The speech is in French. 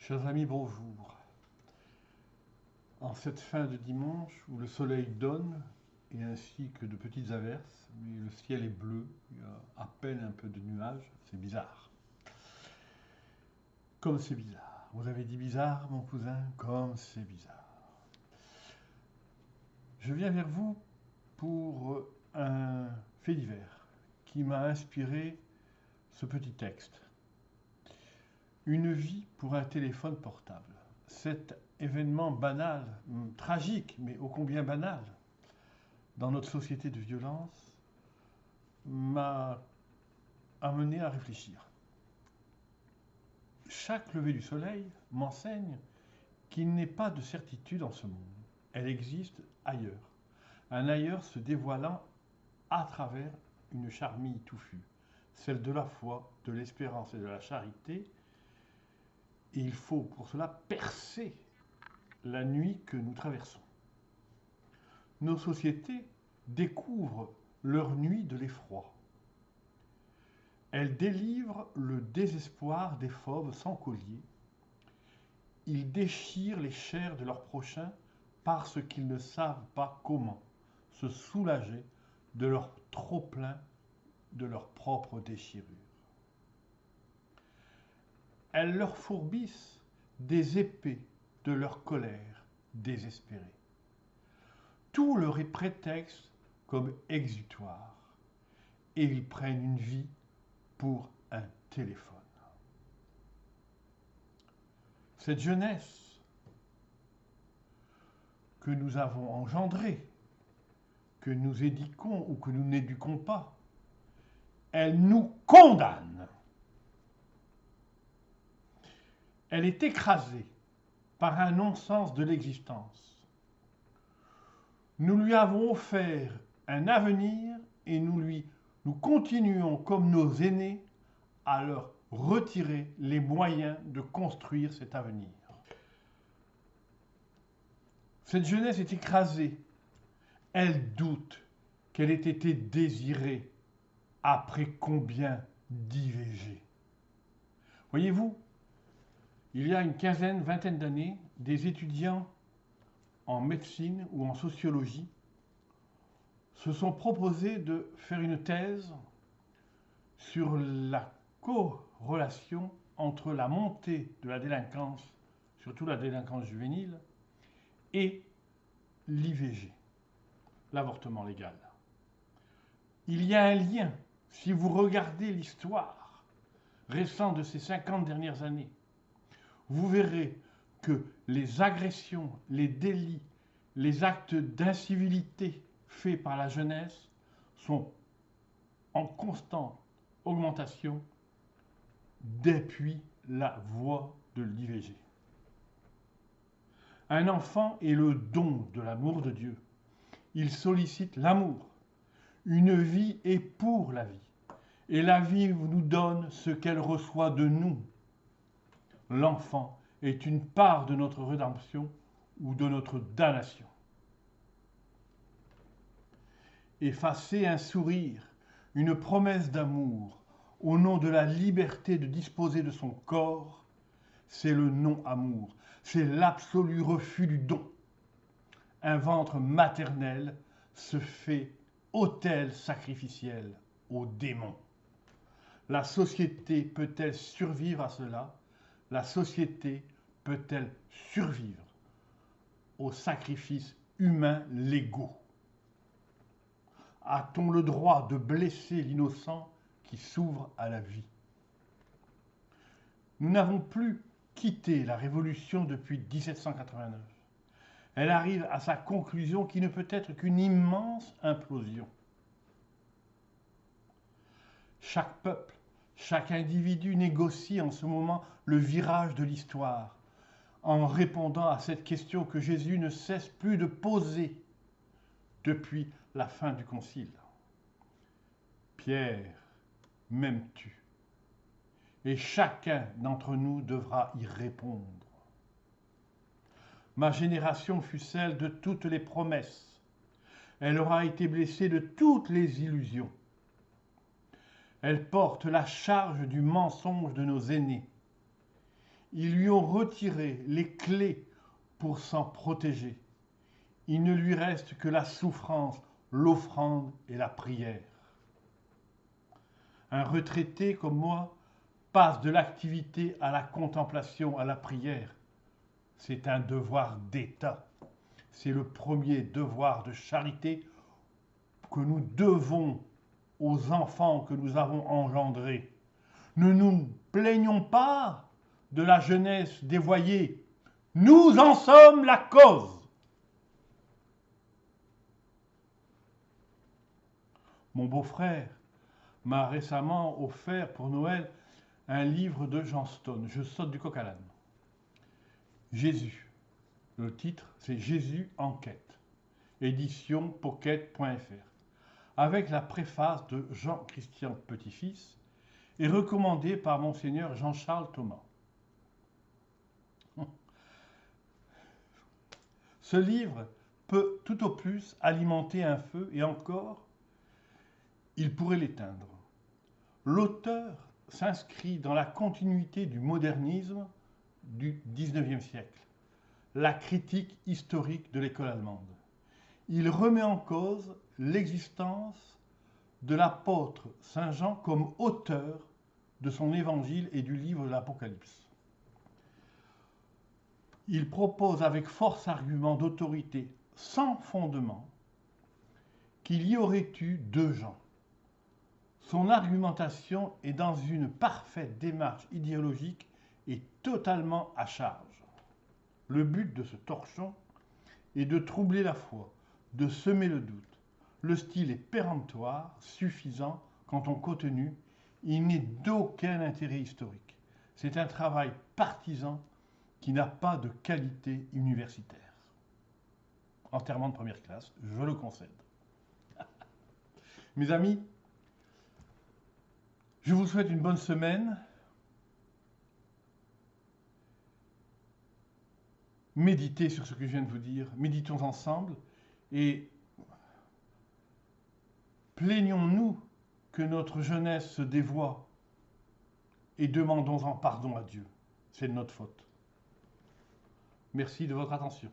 Chers amis, bonjour. En cette fin de dimanche où le soleil donne, et ainsi que de petites averses, mais le ciel est bleu, il y a à peine un peu de nuages, c'est bizarre. Comme c'est bizarre. Vous avez dit bizarre, mon cousin? Comme c'est bizarre. Je viens vers vous pour un fait divers qui m'a inspiré ce petit texte. Une vie pour un téléphone portable. Cet événement banal, tragique, mais ô combien banal, dans notre société de violence, m'a amené à réfléchir. Chaque lever du soleil m'enseigne qu'il n'est pas de certitude en ce monde. Elle existe ailleurs. Un ailleurs se dévoilant à travers une charmille touffue, celle de la foi, de l'espérance et de la charité. Et il faut pour cela percer la nuit que nous traversons. Nos sociétés découvrent leur nuit de l'effroi. Elles délivrent le désespoir des fauves sans collier. Ils déchirent les chairs de leurs prochains parce qu'ils ne savent pas comment se soulager de leur trop-plein, de leur propre déchirure. Elles leur fourbissent des épées de leur colère désespérée. Tout leur est prétexte comme exutoire, et ils prennent une vie pour un téléphone. Cette jeunesse que nous avons engendrée, que nous éduquons ou que nous n'éduquons pas, elle nous condamne. Elle est écrasée par un non-sens de l'existence. Nous lui avons offert un avenir et nous continuons comme nos aînés à leur retirer les moyens de construire cet avenir. Cette jeunesse est écrasée. Elle doute qu'elle ait été désirée après combien d'IVG. Voyez-vous, il y a une quinzaine, vingtaine d'années, des étudiants en médecine ou en sociologie se sont proposés de faire une thèse sur la corrélation entre la montée de la délinquance, surtout la délinquance juvénile, et l'IVG, l'avortement légal. Il y a un lien, si vous regardez l'histoire récente de ces 50 dernières années, vous verrez que les agressions, les délits, les actes d'incivilité faits par la jeunesse sont en constante augmentation depuis la voie de l'IVG. Un enfant est le don de l'amour de Dieu. Il sollicite l'amour. Une vie est pour la vie. Et la vie nous donne ce qu'elle reçoit de nous. L'enfant est une part de notre rédemption ou de notre damnation. Effacer un sourire, une promesse d'amour, au nom de la liberté de disposer de son corps, c'est le non-amour, c'est l'absolu refus du don. Un ventre maternel se fait autel sacrificiel aux démons. La société peut-elle survivre à cela? La société peut-elle survivre aux sacrifices humains légaux? A-t-on le droit de blesser l'innocent qui s'ouvre à la vie? Nous n'avons plus quitté la Révolution depuis 1789. Elle arrive à sa conclusion qui ne peut être qu'une immense implosion. Chaque peuple, chaque individu négocie en ce moment le virage de l'histoire, en répondant à cette question que Jésus ne cesse plus de poser depuis la fin du Concile. Pierre, m'aimes-tu? Et chacun d'entre nous devra y répondre. Ma génération fut celle de toutes les promesses. Elle aura été blessée de toutes les illusions. Elle porte la charge du mensonge de nos aînés. Ils lui ont retiré les clés pour s'en protéger. Il ne lui reste que la souffrance, l'offrande et la prière. Un retraité comme moi passe de l'activité à la contemplation, à la prière. C'est un devoir d'État. C'est le premier devoir de charité que nous devons aux enfants que nous avons engendrés. Ne nous plaignons pas de la jeunesse dévoyée. Nous en sommes la cause. Mon beau-frère m'a récemment offert pour Noël un livre de Johnston. Je saute du coq à l'âne. Jésus. Le titre, c'est Jésus en quête. Édition pocket.fr. Avec la préface de Jean-Christian Petit-Fils et recommandé par Monseigneur Jean-Charles Thomas. Ce livre peut tout au plus alimenter un feu et encore, il pourrait l'éteindre. L'auteur s'inscrit dans la continuité du modernisme du XIXe siècle, la critique historique de l'école allemande. Il remet en cause l'existence de l'apôtre Saint Jean comme auteur de son évangile et du livre de l'Apocalypse. Il propose avec force argument d'autorité sans fondement qu'il y aurait eu deux Jean. Son argumentation est dans une parfaite démarche idéologique et totalement à charge. Le but de ce torchon est de troubler la foi, de semer le doute. Le style est péremptoire, suffisant quant au contenu. Il n'est d'aucun intérêt historique. C'est un travail partisan qui n'a pas de qualité universitaire. Enterrement de première classe, je le concède. Mes amis, je vous souhaite une bonne semaine. Méditez sur ce que je viens de vous dire, méditons ensemble et plaignons-nous que notre jeunesse se dévoie et demandons-en pardon à Dieu. C'est de notre faute. Merci de votre attention.